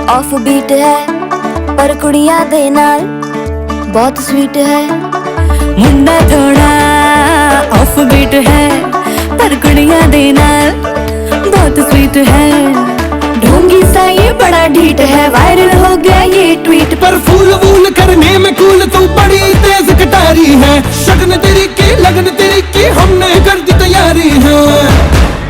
Off beat है पर कुड़ियां दे नाल बहुत स्वीट है। मुंडा थोड़ा ऑफ बीट है पर कुड़ियां दे नाल बहुत स्वीट है। ढोंगी सा ये बड़ा ढीठ है, वायरल हो गया ये ट्वीट। पर फूल वूल करने में कूल तू बड़ी तेज कटारी है। शगन तेरी की लगन तेरी की हमने कर दी तैयारी है।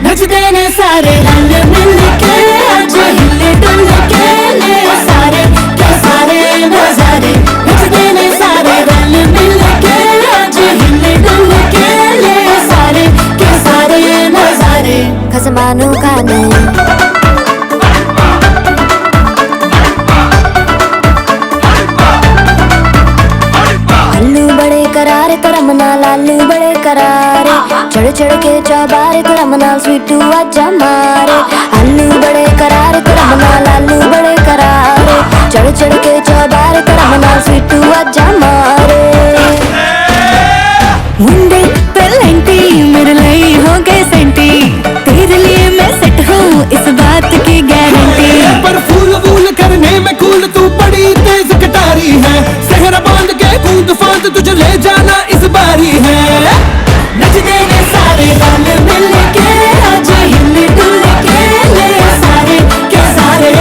नचते ने सारे रंग मिल के आज हिले डुल के ले सारे के सारे नजारे। नचते ने सारे रंग मिल के आज हिले डुल के ले सारे के सारे नजारे। खसमानू खाने आलू बड़े करारे करम नाल आलू बड़े करारे। चढ़ चढ़ के चौबारे करम नाल स्वीटू आजा मारे। आलू बड़े करारे करम नाल आलू बड़े करारे। चढ़ चढ़ के चौबारे करम नाल स्वीटू आजा मारे। मुंडे पेलेंटी मेरे लिए हो गए सेंटी, तेरे लिए मैं सेट हूँ इस बात की गारंटी। पर फूल वूल करने में कूल तू बड़ी तेज कटारी है। सहरा बांध के कूद फांद तुझे ले जाना इस बारी है। नचते ने सारे रंग मिल के आज हिल डुल के ले सारे के सारे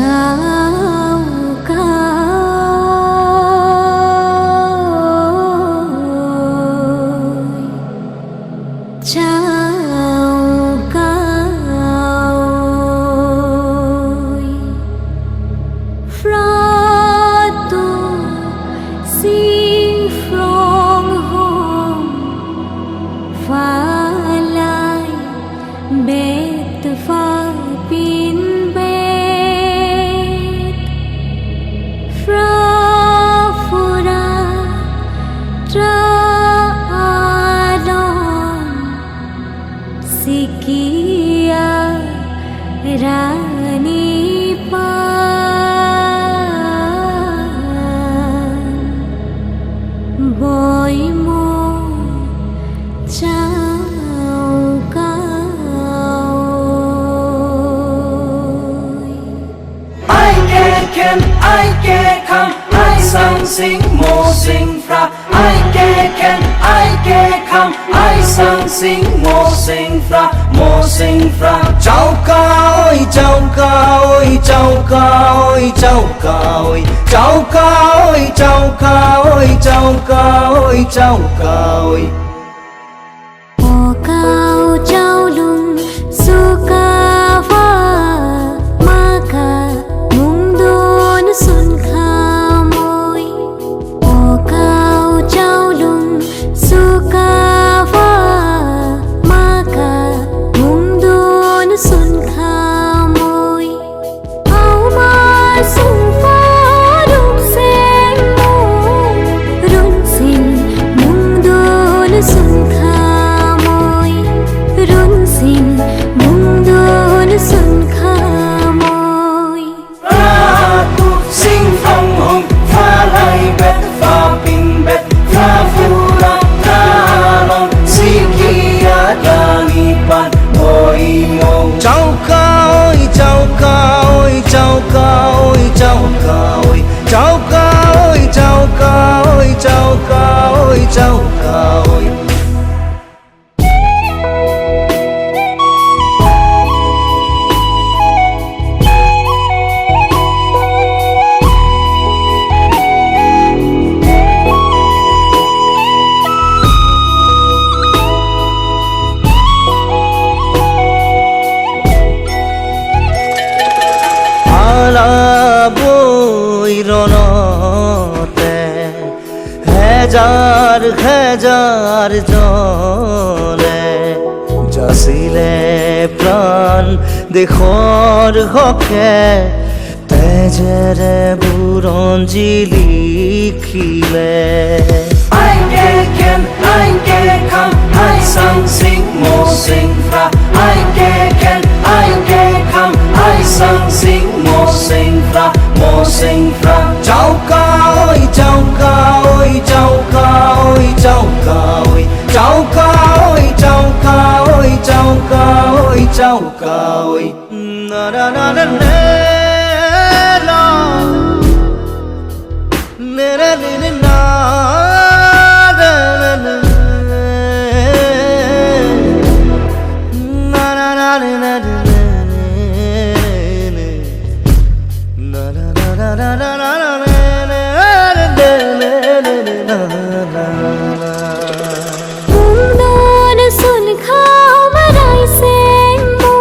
जाऊंगा जाऊंगा Frato sing from home Valai bet va bin bet Fra fora tra alon sikia rani boy mo जाऊंगा I can come I sing mo sing fra I can come I sing mo sing fra chau ca ơi chau ca ơi chau ca ơi chau ca ơi chau ca ơi chau ca ơi chau ca ơi chau ca ơi Kau jauh lung suka wa maka mungdon sun khamoi kau jauh lung suka wa maka mungdon sun khamoi au ma sung fa rung seng mo rung sin mungdon sun Sing mungdon sun khamoi Ratu sing from home pha lai bet pha pin bet pha fura talon sikia dani pan oi mo chau ca ơi chau ca ơi chau ca ơi chau ca ơi chau ca ơi chau ca ơi chau ca ơi chau ca ơi হেজার জলে যাচিলে প্ৰাণ দেশৰ হকে তেজেৰে বুৰঞ্জী লিখিলে I can come I sing mo sing fra I can come I sing mo sing fra chau ca ơi chau ca ơi chau ca ơi chau ca ơi chau ca ơi chau ca ơi chau ca ơi chau ca ơi na na na na na la na na na na mungdon sun khamai seng mo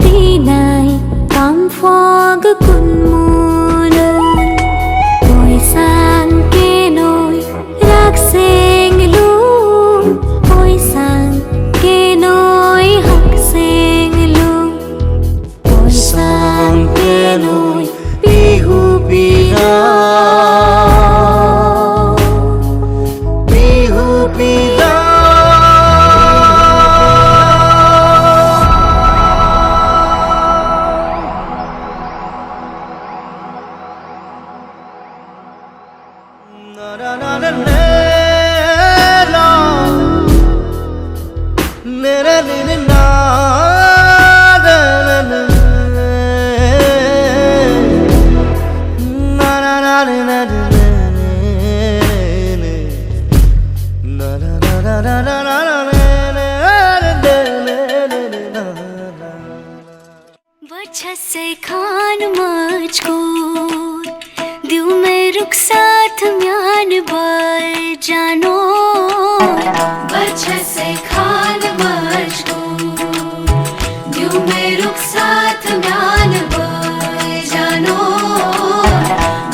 tinai kam phog kun munon oi sang ke noi rak seng lu oi sang ke noi hak seng lu oi sang ke noi bihu biha वजह से खान मा मुझको दिल में रुक साथ म्यान बार जानो बच्चे से खान मुझको दिल में रुक साथ म्यान बार जानो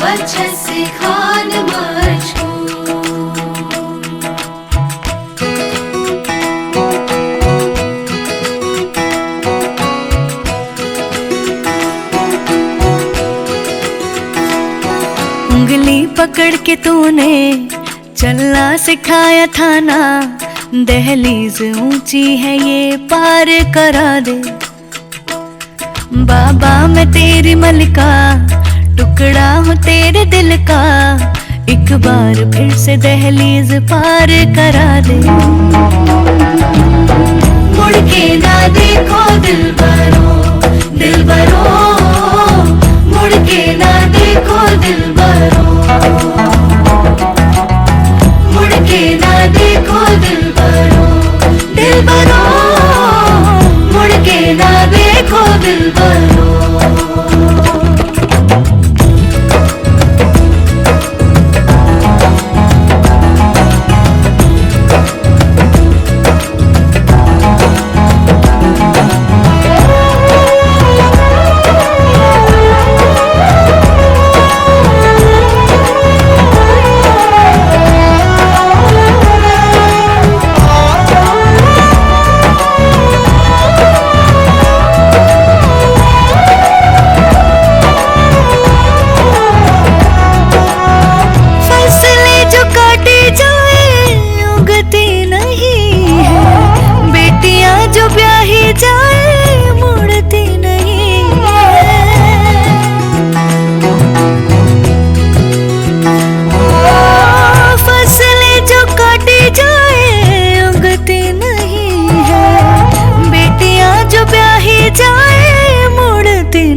बच्चे से खान मुझको उंगली पकड़ के तूने चलना सिखाया था ना दहलीज ऊंची है ये पार करा दे बाबा मैं तेरी मलिका टुकड़ा हूँ तेरे दिल का एक बार फिर से दहलीज पार करा दे मुड़ के ना देखो दिल बरो मुड़ के ना देखो दिल बरो मुड़ के ना देखो दिल बरो मुड़ के ना देखो दिल बरो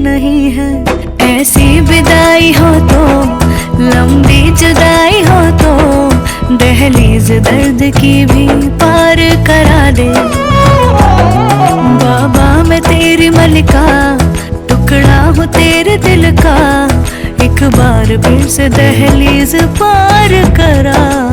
नहीं है ऐसी विदाई हो तो लंबी जुदाई हो तो दहलीज दर्द की भी पार करा दे बाबा मैं तेरी मलिका टुकड़ा हूँ तेरे दिल का एक बार फिर से दहलीज पार करा